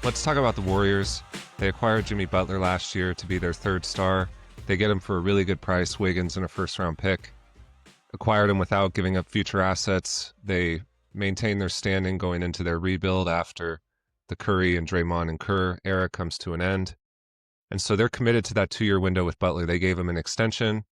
Let's talk about the Warriors. They acquired Jimmy Butler last year to be their third star. They get him for a really good price, Wiggins and a first-round pick. Acquired him without giving up future assets. They maintain their standing going into their rebuild after the Curry and Draymond and Kerr era comes to an end. And so they're committed to that 2-year window with Butler. They gave him an extension.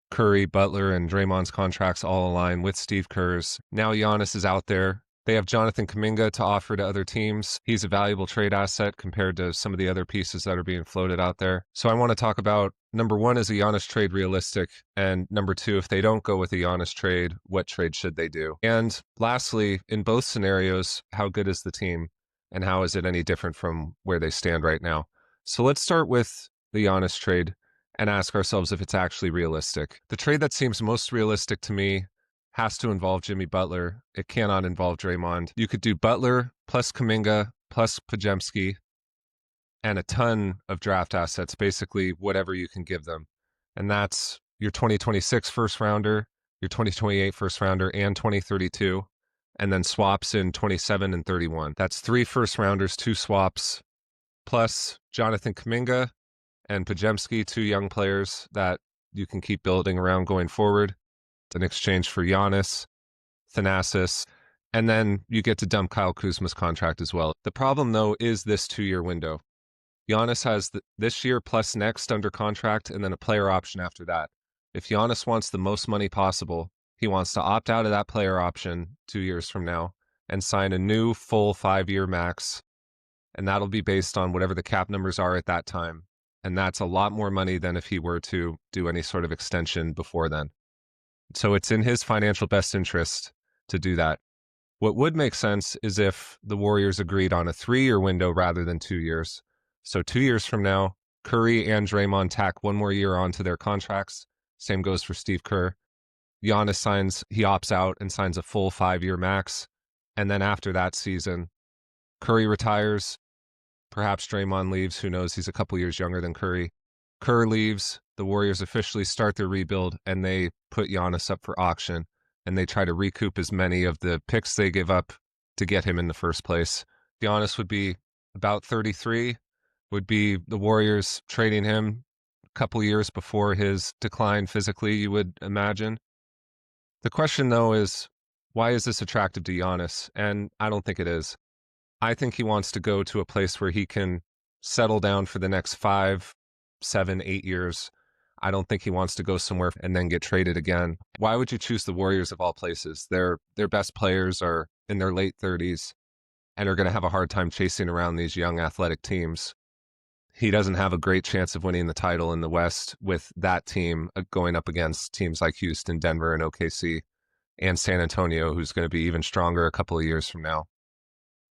Curry, Butler, and Draymond's contracts all align with Steve Kerr's. Now Giannis is out there. They have Jonathan Kuminga to offer to other teams. He's a valuable trade asset compared to some of the other pieces that are being floated out there. So I want to talk about, number one, is a Giannis trade realistic? And number two, if they don't go with a Giannis trade, what trade should they do? And lastly, in both scenarios, how good is the team? And how is it any different from where they stand right now? So let's start with the Giannis trade and ask ourselves if it's actually realistic. The trade that seems most realistic to me has to involve Jimmy Butler. It cannot involve Draymond. You could do Butler plus Kuminga plus Podziemski and a ton of draft assets, basically whatever you can give them. And that's your 2026 first rounder, your 2028 first rounder, and 2032, and then swaps in 27 and 31. That's 3 first rounders, 2 swaps, plus Jonathan Kuminga and Podziemski, 2 young players that you can keep building around going forward in exchange for Giannis, Thanasis, and then you get to dump Kyle Kuzma's contract as well. The problem, though, is this 2-year window. Giannis has this year plus next under contract and then a player option after that. If Giannis wants the most money possible, he wants to opt out of that player option 2 years from now and sign a new full 5-year max, and that'll be based on whatever the cap numbers are at that time. And that's a lot more money than if he were to do any sort of extension before then. So it's in his financial best interest to do that. What would make sense is if the Warriors agreed on a 3-year window rather than 2 years. So 2 years from now, Curry and Draymond tack 1 more year onto their contracts. Same goes for Steve Kerr. Giannis he opts out and signs a full 5-year max. And then after that season, Curry retires. Perhaps Draymond leaves. Who knows? He's a couple years younger than Curry. Kerr leaves. The Warriors officially start their rebuild, and they put Giannis up for auction, and they try to recoup as many of the picks they give up to get him in the first place. Giannis would be about 33, would be the Warriors trading him a couple years before his decline physically, you would imagine. The question, though, is why is this attractive to Giannis? And I don't think it is. I think he wants to go to a place where he can settle down for the next 5, 7, 8 years. I don't think he wants to go somewhere and then get traded again. Why would you choose the Warriors of all places? Their best players are in their late 30s and are going to have a hard time chasing around these young athletic teams. He doesn't have a great chance of winning the title in the West with that team going up against teams like Houston, Denver, and OKC, and San Antonio, who's going to be even stronger a couple of years from now.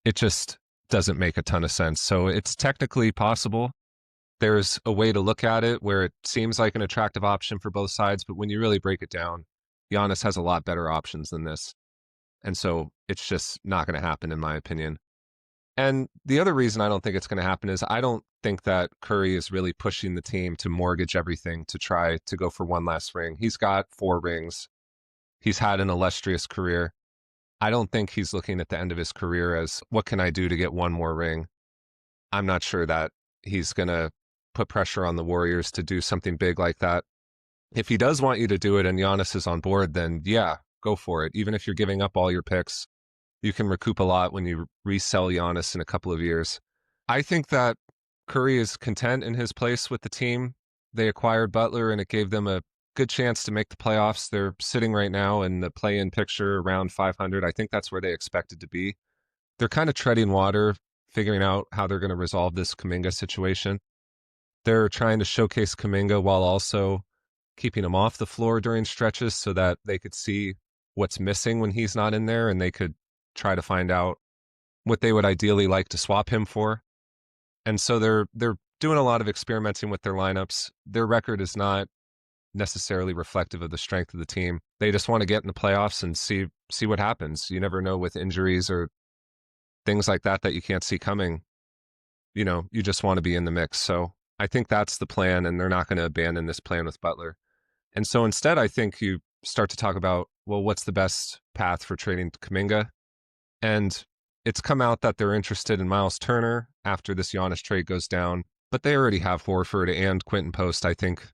It just doesn't make a ton of sense. So it's technically possible. There's a way to look at it where it seems like an attractive option for both sides, but when you really break it down, Giannis has a lot better options than this. And so it's just not going to happen, in my opinion. And the other reason I don't think it's going to happen is I don't think that Curry is really pushing the team to mortgage everything to try to go for one last ring. He's got 4 rings. He's had an illustrious career. I don't think he's looking at the end of his career as, what can I do to get one more ring? I'm not sure that he's going to put pressure on the Warriors to do something big like that. If he does want you to do it and Giannis is on board, then yeah, go for it. Even if you're giving up all your picks, you can recoup a lot when you resell Giannis in a couple of years. I think that Curry is content in his place with the team. They acquired Butler and it gave them a good chance to make the playoffs. They're sitting right now in the play-in picture around 500. I think that's where they expected to be. They're kind of treading water, figuring out how they're going to resolve this Kuminga situation. They're trying to showcase Kuminga while also keeping him off the floor during stretches so that they could see what's missing when he's not in there, and they could try to find out what they would ideally like to swap him for. And so they're doing a lot of experimenting with their lineups. Their record is not necessarily reflective of the strength of the team. They just want to get in the playoffs and see what happens. You never know with injuries or things like that you can't see coming. You know, you just want to be in the mix. So I think that's the plan, and they're not going to abandon this plan with Butler. And so instead, I think you start to talk about, well, what's the best path for trading Kuminga? And It's come out that they're interested in Miles Turner after this Giannis trade goes down, but they already have Horford and Quentin Post. I think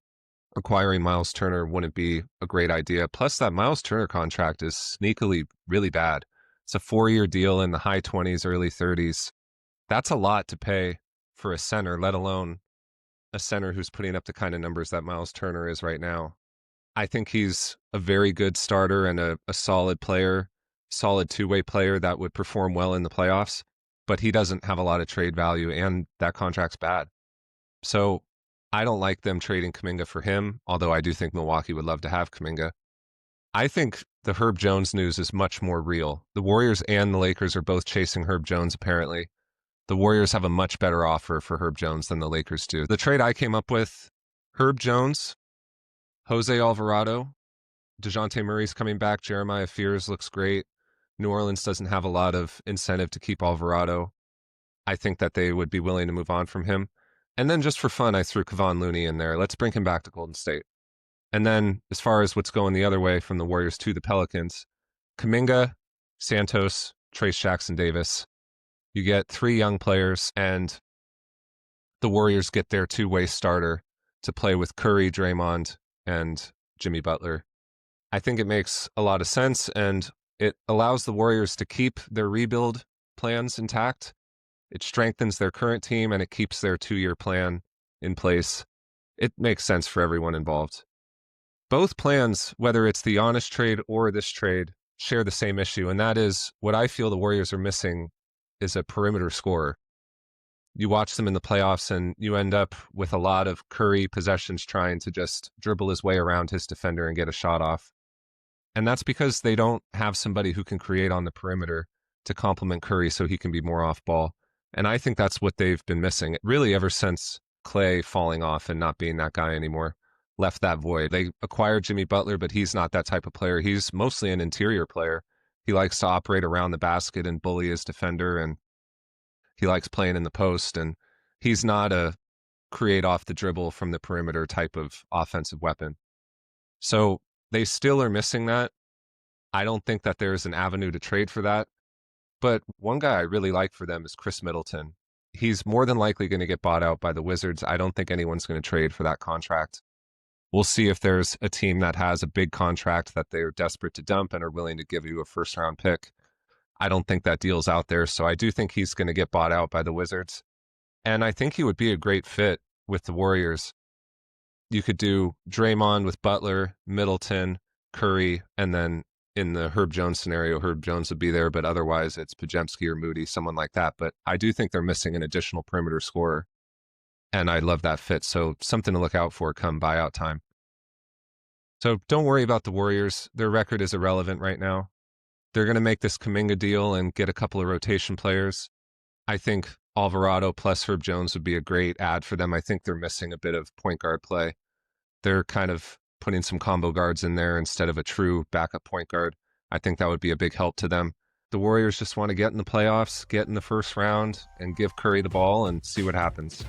acquiring Miles Turner wouldn't be a great idea. Plus, that Miles Turner contract is sneakily really bad. It's a 4-year deal in the high 20s, early 30s. That's a lot to pay for a center, let alone a center who's putting up the kind of numbers that Miles Turner is right now. I think he's a very good starter and a solid player, solid two-way player that would perform well in the playoffs, but he doesn't have a lot of trade value, and that contract's bad. So I don't like them trading Kuminga for him, although I do think Milwaukee would love to have Kuminga. I think the Herb Jones news is much more real. The Warriors and the Lakers are both chasing Herb Jones, apparently. The Warriors have a much better offer for Herb Jones than the Lakers do. The trade I came up with, Herb Jones, Jose Alvarado, DeJounte Murray's coming back, Jeremiah Fears looks great. New Orleans doesn't have a lot of incentive to keep Alvarado. I think that they would be willing to move on from him. And then just for fun, I threw Kevon Looney in there. Let's bring him back to Golden State. And then as far as what's going the other way from the Warriors to the Pelicans, Kuminga, Santos, Trace Jackson Davis. You get 3 young players, and the Warriors get their two-way starter to play with Curry, Draymond, and Jimmy Butler. I think it makes a lot of sense, and it allows the Warriors to keep their rebuild plans intact. It strengthens their current team, and it keeps their 2-year plan in place. It makes sense for everyone involved. Both plans, whether it's the Giannis trade or this trade, share the same issue, and that is what I feel the Warriors are missing is a perimeter scorer. You watch them in the playoffs, and you end up with a lot of Curry possessions trying to just dribble his way around his defender and get a shot off. And that's because they don't have somebody who can create on the perimeter to complement Curry so he can be more off ball. And I think that's what they've been missing, really, ever since Clay falling off and not being that guy anymore left that void. They acquired Jimmy Butler, but he's not that type of player. He's mostly an interior player. He likes to operate around the basket and bully his defender, and he likes playing in the post, and he's not a create off the dribble from the perimeter type of offensive weapon. So they still are missing that. I don't think that there's an avenue to trade for that. But one guy I really like for them is Chris Middleton. He's more than likely going to get bought out by the Wizards. I don't think anyone's going to trade for that contract. We'll see if there's a team that has a big contract that they're desperate to dump and are willing to give you a first-round pick. I don't think that deal's out there, so I do think he's going to get bought out by the Wizards. And I think he would be a great fit with the Warriors. You could do Draymond with Butler, Middleton, Curry, and then in the Herb Jones scenario, Herb Jones would be there, but otherwise it's Podziemski or Moody, someone like that. But I do think they're missing an additional perimeter scorer, and I love that fit. So something to look out for come buyout time. So don't worry about the Warriors. Their record is irrelevant right now. They're going to make this Kuminga deal and get a couple of rotation players. I think Alvarado plus Herb Jones would be a great add for them. I think they're missing a bit of point guard play. They're kind of putting some combo guards in there instead of a true backup point guard. I think that would be a big help to them. The Warriors just want to get in the playoffs, get in the first round, and give Curry the ball and see what happens.